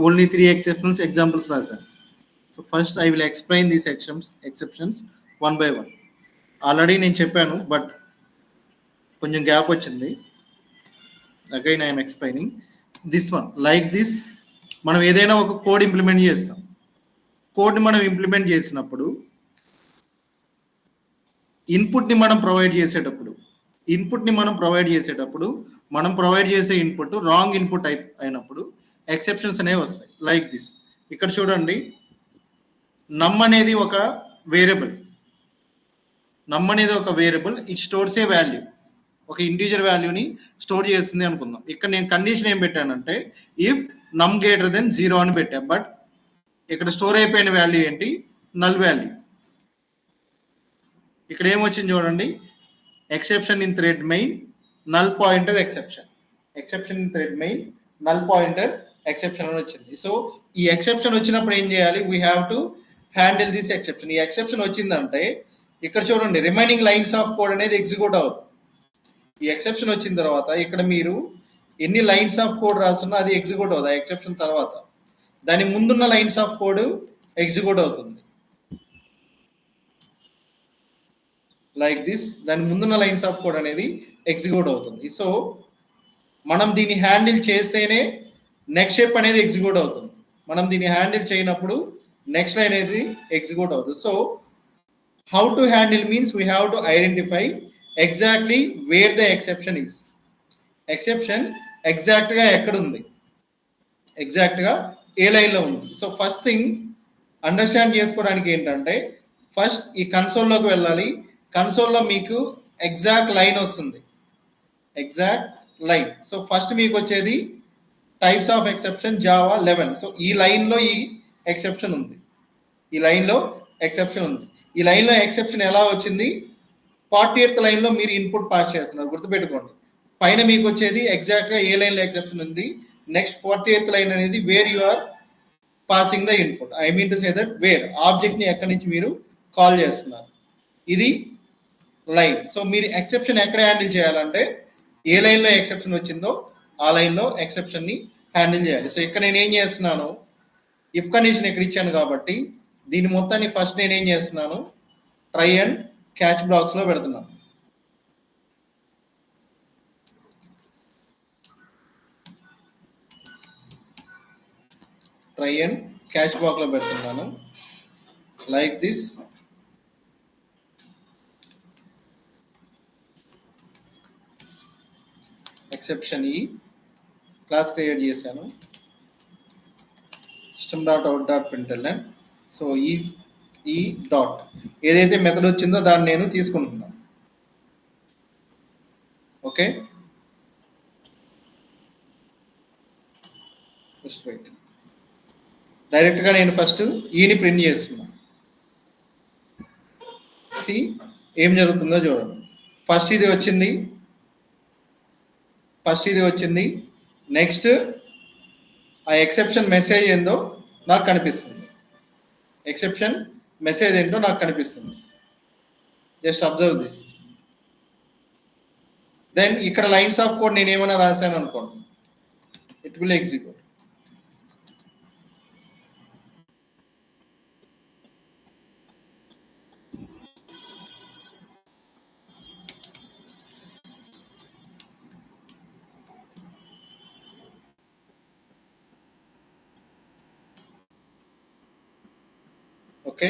Only 3 examples రాశాను. So first I will explain these exceptions one by one. Already నేను చెప్పాను, but కొంచెం gap వచ్చింది. Again I'm explaining this one. Like this, మనం ఏదైనా ఒక కోడ్ ఇంప్లిమెంట్ చేస్తాం. కోడ్ని మనం ఇంప్లిమెంట్ చేసినప్పుడు ఇన్పుట్ని మనం ప్రొవైడ్ చేసేటప్పుడు మనం ప్రొవైడ్ చేసే ఇన్పుట్ రాంగ్ ఇన్పుట్ అయినప్పుడు ఎక్సెప్షన్స్ అనేవి వస్తాయి. Like this. ఇక్కడ చూడండి, నమ్ అనేది ఒక variable. It stores A value. ఒక ఇంటీజర్ వాల్యూని స్టోర్ చేస్తుంది అనుకుందాం. ఇక్కడ నేను కండిషన్ ఏం పెట్టానంటే ఇఫ్ నమ్ గ్రేటర్ దెన్ 0 అని పెట్టా. బట్ ఇక్కడ స్టోర్ అయిపోయిన వాల్యూ ఏంటి? Null value. ఇక్కడ ఏమొచ్చింది చూడండి, exception in thread main null pointer exception అని వచ్చింది. సో ఈ ఎక్సెప్షన్ వచ్చినప్పుడు ఏం చేయాలి? We have to handle this exception. ఈ ఎక్సెప్షన్ వచ్చిందంటే ఇక్కడ చూడండి, రిమైనింగ్ లైన్స్ ఆఫ్ కోడ్ అనేది ఎగ్జిక్యూట్ అవుతుంది. ఈ ఎక్సెప్షన్ వచ్చిన తర్వాత ఇక్కడ మీరు ఎన్ని లైన్స్ ఆఫ్ కోడ్ రాస్తున్నా అది ఎగ్జిక్యూట్ అవుతుంది. ఆ ఎక్సెప్షన్ తర్వాత దాని ముందున్న లైన్స్ ఆఫ్ కోడ్ ఎగ్జిక్యూట్ అవుతుంది. లైక్ దిస్, దాని ముందున్న లైన్స్ ఆఫ్ కోడ్ అనేది ఎగ్జిక్యూట్ అవుతుంది. సో మనం దీన్ని హ్యాండిల్ చేస్తేనే నెక్స్ట్ స్టెప్ అనేది ఎగ్జిక్యూట్ అవుతుంది. మనం దీన్ని హ్యాండిల్ చేయనప్పుడు నెక్స్ట్ లైన్ అనేది ఎగ్జిక్యూట్ అవుతుంది. So how to handle means we have to identify exactly where the exception is. Exception ఎగ్జాక్ట్గా ఎక్కడుంది, ఎగ్జాక్ట్గా ఏ లైన్లో ఉంది. సో ఫస్ట్ థింగ్ అండర్స్టాండ్ చేసుకోవడానికి ఏంటంటే ఫస్ట్ ఈ కన్సోల్లోకి వెళ్ళాలి. కన్సోల్లో మీకు ఎగ్జాక్ట్ లైన్ వస్తుంది, ఎగ్జాక్ట్ లైన్. సో ఫస్ట్ మీకు వచ్చేది types of exception Java 11. So ఈ లైన్లో ఈ ఎక్సెప్షన్ ఉంది. ఈ లైన్లో ఎక్సెప్షన్ ఎలా వచ్చింది? 48th లైన్లో మీరు ఇన్పుట్ పాస్ చేస్తున్నారు, గుర్తుపెట్టుకోండి. పైన మీకు వచ్చేది ఎగ్జాక్ట్గా ఏ లైన్లో ఎక్సెప్షన్ ఉంది. నెక్స్ట్ 48th లైన్ అనేది where you are passing the input. I mean to say that where ఆబ్జెక్ట్ని ఎక్కడి నుంచి మీరు కాల్ చేస్తున్నారు, ఇది లైన్. సో మీరు ఎక్సెప్షన్ ఎక్కడ హ్యాండిల్ చేయాలంటే ఏ లైన్లో ఎక్సెప్షన్ వచ్చిందో ఆ లైన్లో ఎక్సెప్షన్ని హ్యాండిల్ చేయాలి. సో ఇక్కడ నేను ఏం చేస్తున్నాను, ఇఫ్ కండిషన్ ఇక్కడ ఇచ్చాను కాబట్టి దీని మొత్తాన్ని ఫస్ట్ నేను ఏం చేస్తున్నాను, ట్రై అండ్ క్యాచ్ బ్లాక్స్లో పెడుతున్నాను. Like this. ఎక్సెప్షన్ ఈ క్లాస్ క్రియేట్ చేశాను, system.out.println. సో ఈ డాట్ ఏదైతే మెథడ్ వచ్చిందో దాన్ని నేను తీసుకుంటున్నాను. Okay, just wait. డైరెక్ట్గా నేను ఫస్ట్ ఈని ప్రింట్ చేస్తున్నాను. సి ఏం జరుగుతుందో చూడండి. ఫస్ట్ ఇది వచ్చింది. నెక్స్ట్ ఆ ఎక్సెప్షన్ మెసేజ్ ఏందో నాకు కనిపిస్తుంది. Just observe this. దెన్ ఇక్కడ లైన్స్ ఆఫ్ కోడ్ నేను ఏమైనా రాశాను అనుకోండి, it will execute. Okay,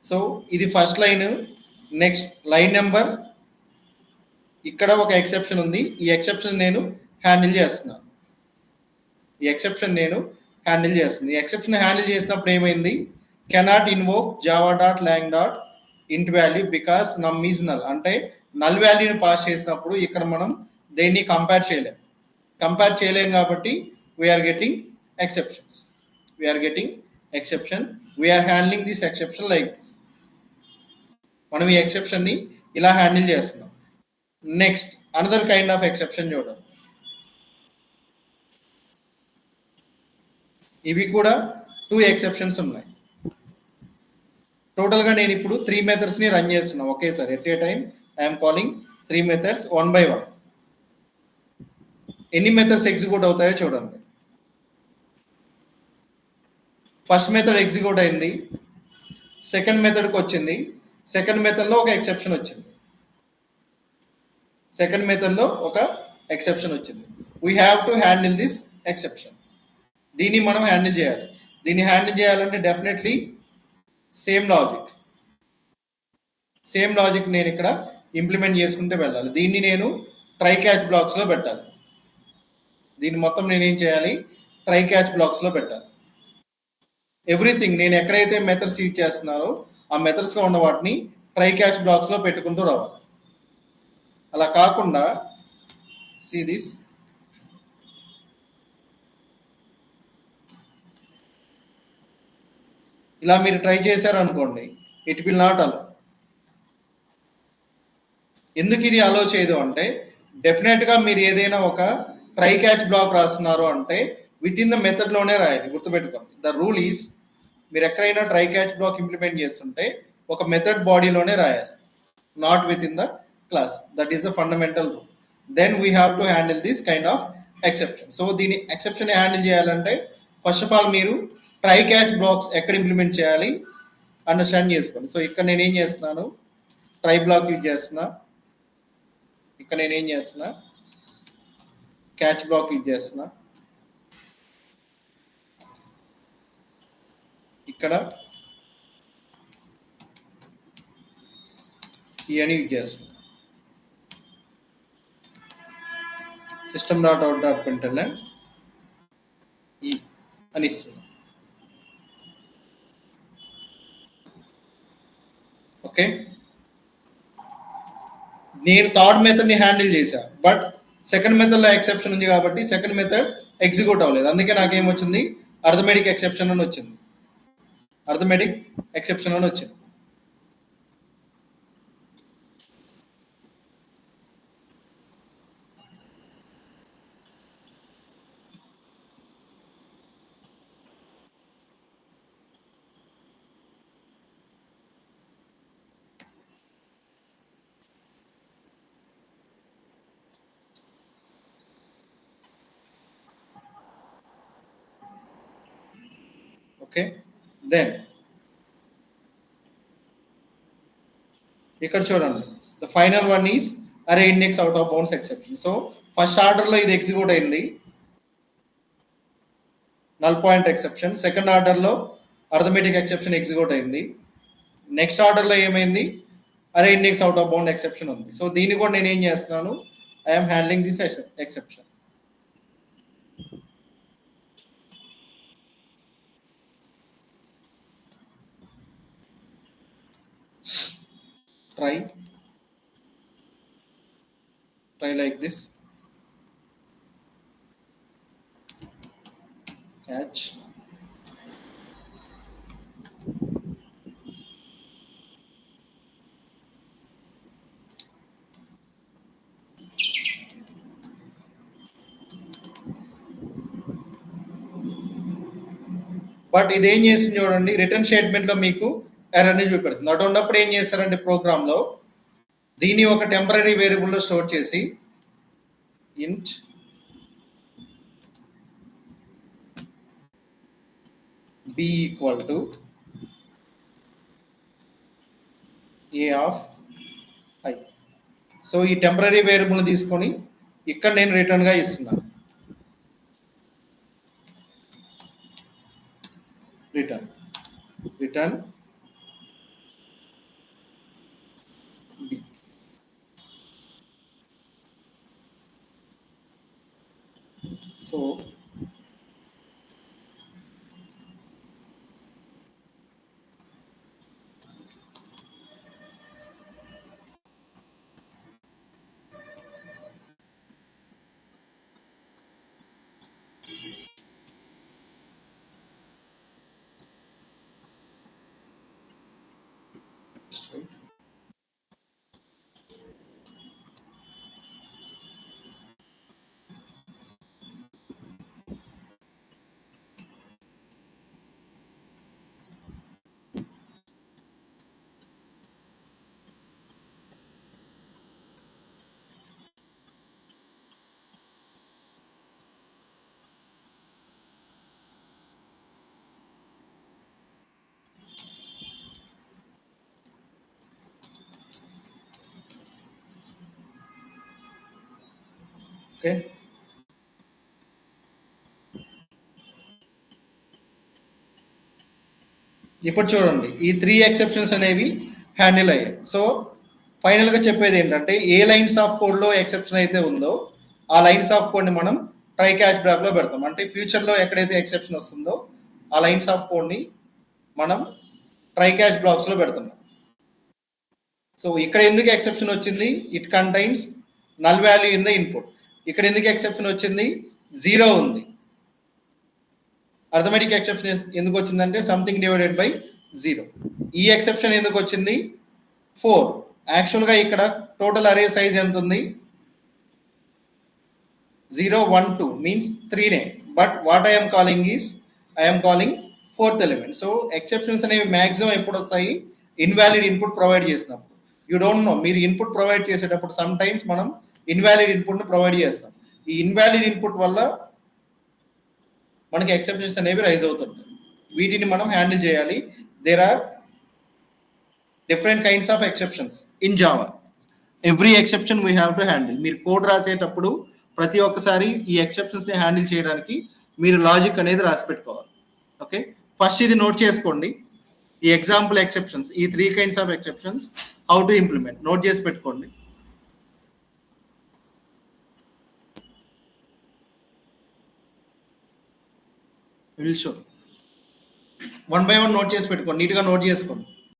so ఇది first line. Next line number, ఇక్కడ ఒక ఎక్సెప్షన్ ఉంది. ఈ ఎక్సెప్షన్ నేను హ్యాండిల్ చేస్తున్నాను. ఈ ఎక్సెప్షన్ హ్యాండిల్ చేసినప్పుడు ఏమైంది, cannot invoke java.lang.int value because num is null. అంటే నల్ వాల్యూని పాస్ చేసినప్పుడు ఇక్కడ మనం దేన్ని కంపేర్ చేయలేం కాబట్టి we are getting exceptions. We are handling this exception like this. మనం ఈ ఎక్సెప్షన్ని ఇలా హ్యాండిల్ చేస్తున్నాం. Next another kind of exception చూడండి. ఇవి కూడా 2 ఎక్సెప్షన్స్ ఉన్నాయి. టోటల్గా నేను ఇప్పుడు 3 మెథడ్స్ని రన్ చేస్తున్నాను ఒకేసారి. At a time I'm calling 3 methods 1 by 1. ఎన్ని మెథడ్స్ ఎగ్జిక్యూట్ అవుతాయో చూడండి. ఫస్ట్ మెథడ్ ఎగ్జిక్యూట్ అయింది, సెకండ్ మెథడ్కి వచ్చింది, సెకండ్ మెథడ్లో ఒక ఎక్సెప్షన్ వచ్చింది, సెకండ్ మెథడ్లో ఒక ఎక్సెప్షన్ వచ్చింది. We have to handle this exception. దీన్ని మనం హ్యాండిల్ చేయాలి. దీన్ని హ్యాండిల్ చేయాలంటే డెఫినెట్లీ సేమ్ లాజిక్ నేను ఇక్కడ ఇంప్లిమెంట్ చేసుకుంటే వెళ్ళాలి. దీన్ని నేను ట్రై క్యాచ్ బ్లాక్స్లో పెట్టాలి. దీన్ని మొత్తం నేనేం చేయాలి, ట్రై క్యాచ్ బ్లాక్స్లో పెట్టాలి. ఎవ్రీథింగ్ నేను ఎక్కడైతే మెథడ్స్ యూజ్ చేస్తున్నారో ఆ మెథడ్స్లో ఉన్న వాటిని ట్రై క్యాచ్ బ్లాక్స్లో పెట్టుకుంటూ రావాలి. అలా కాకుండా సీ దిస్, ఇలా మీరు ట్రై చేశారు అనుకోండి, ఇట్ విల్ నాట్ అలో. ఎందుకు ఇది అలో చేయదు అంటే, డెఫినెట్గా మీరు ఏదైనా ఒక ట్రై క్యాచ్ బ్లాక్ రాస్తున్నారు అంటే విత్ ఇన్ ద మెథడ్లోనే రాయాలి. గుర్తుపెట్టుకోండి, ద రూల్ ఈస్ మీరు ఎక్కడైనా ట్రై క్యాచ్ బ్లాక్ ఇంప్లిమెంట్ చేస్తుంటే ఒక మెథడ్ బాడీలోనే రాయాలి, not within the class. That is the fundamental rule. Then we have to handle this kind of exception. So దీని exception handle చేయాలంటే ఫస్ట్ ఆఫ్ ఆల్ మీరు try catch blocks ఎక్కడ implement చేయాలి understand చేసుకోండి. So ఇక్కడ నేను ఏం చేస్తున్నాను, ట్రై బ్లాక్ యూజ్ చేస్తున్నా, ఇక్కడ నేను ఏం చేస్తున్నా, క్యాచ్ బ్లాక్ యూజ్ చేస్తున్నా, ఇక్కడ ఇవన్నీ యూజ్ చేస్తున్నా. system.out.println ఈ అని ఇస్తున్నా. ఓకే, నేను థర్డ్ మెథడ్ని హ్యాండిల్ చేశా, బట్ సెకండ్ మెథడ్లో ఎక్సెప్షన్ ఉంది కాబట్టి సెకండ్ మెథడ్ ఎగ్జిక్యూట్ అవ్వలేదు. అందుకే నాకేమొచ్చింది, అర్థమెటిక్ ఎక్సెప్షన్ అని వచ్చింది. అర్థమెటిక్ ఎక్సెప్షన్ అని వచ్చింది. ఓకే, దెన్ ఇక్కడ చూడండి, ద ఫైనల్ వన్ ఈస్ అరే index out of bounds exception. So first ఆర్డర్లో ఇది ఎగ్జిక్యూట్ అయింది, నల్ పాయింట్ ఎక్సెప్షన్. సెకండ్ ఆర్డర్లో అర్థమెటిక్ ఎక్సెప్షన్ ఎగ్జిక్యూట్ అయింది. నెక్స్ట్ ఆర్డర్లో ఏమైంది, అరే index out of bound exception ఉంది. సో దీన్ని కూడా నేను ఏం చేస్తున్నాను, I'm handling this exception. try like this, catch, but ఇదేం చేస్తుంది చూడండి, రిటర్న్ స్టేట్మెంట్లో మీకు ఎర్రర్ని చూపెడుతుంది. అటువంటిప్పుడు ఏం చేస్తారంటే ప్రోగ్రాంలో దీన్ని ఒక టెంపరీ వేరియబుల్లో స్టోర్ చేసి ఇంట్ b equal to a of i. So ఈ టెంపరీ వేరియబుల్ని తీసుకొని ఇక్కడ నేను రిటర్న్గా ఇస్తున్నాను, return b. So right, okay, ఇప్పుడు చూడండి ఈ 3 ఎక్సెప్షన్స్ అనేవి హ్యాండిల్ అయ్యాయి. సో ఫైనల్గా చెప్పేది ఏంటంటే ఏ లైన్స్ ఆఫ్ కోడ్లో ఎక్సెప్షన్ అయితే ఉందో ఆ లైన్స్ ఆఫ్ కోడ్ని మనం ట్రై క్యాచ్ బ్లాక్లో పెడతాం. అంటే ఫ్యూచర్లో ఎక్కడైతే ఎక్సెప్షన్ వస్తుందో ఆ లైన్స్ ఆఫ్ కోడ్ని మనం ట్రై క్యాచ్ బ్లాక్స్లో పెడుతున్నాం. సో ఇక్కడ ఎందుకు ఎక్సెప్షన్ వచ్చింది? It contains null value in the input. ఇక్కడ ఎందుకు ఎక్సెప్షన్ వచ్చింది? 0 ఉంది. అర్థమెటిక్ ఎక్సెప్షన్ ఎందుకు వచ్చిందంటే సంథింగ్ డివైడెడ్ బై 0. ఈ ఎక్సెప్షన్ ఎందుకు వచ్చింది? 4. యాక్చువల్గా ఇక్కడ టోటల్ అరే సైజ్ ఎంత ఉంది? 0, 1, 2 మీన్స్ 3నే. But what I'm calling is I'm calling 4th element. So exceptions అనేవి మ్యాక్సిమం ఎప్పుడు వస్తాయి? ఇన్వాలిడ్ ఇన్పుట్ ప్రొవైడ్ చేసినప్పుడు. యూ డోంట్ నో, మీరు ఇన్పుట్ ప్రొవైడ్ చేసేటప్పుడు సమ్ టైమ్స్ మనం ఇన్వాలిడ్ ఇన్పుట్ను ప్రొవైడ్ చేస్తాం. ఈ ఇన్వాలిడ్ ఇన్పుట్ వల్ల మనకి ఎక్సెప్షన్స్ అనేవి రైజ్ అవుతుంటాయి. వీటిని మనం హ్యాండిల్ చేయాలి. There are different kinds of exceptions in Java. Every exception we have to handle. మీరు కోడ్ రాసేటప్పుడు ప్రతి ఒక్కసారి ఈ ఎక్సెప్షన్స్ని హ్యాండిల్ చేయడానికి మీరు లాజిక్ అనేది రాసి పెట్టుకోవాలి. ఓకే, ఫస్ట్ ఇది నోట్ చేసుకోండి. ఈ ఎగ్జాంపుల్ ఎక్సెప్షన్స్, ఈ 3 kinds of exceptions how to implement note చేసి పెట్టుకోండి. విల్ షో 1 by 1 నోట్ చేసి పెట్టుకోండి, నీట్గా నోట్ చేసుకోండి.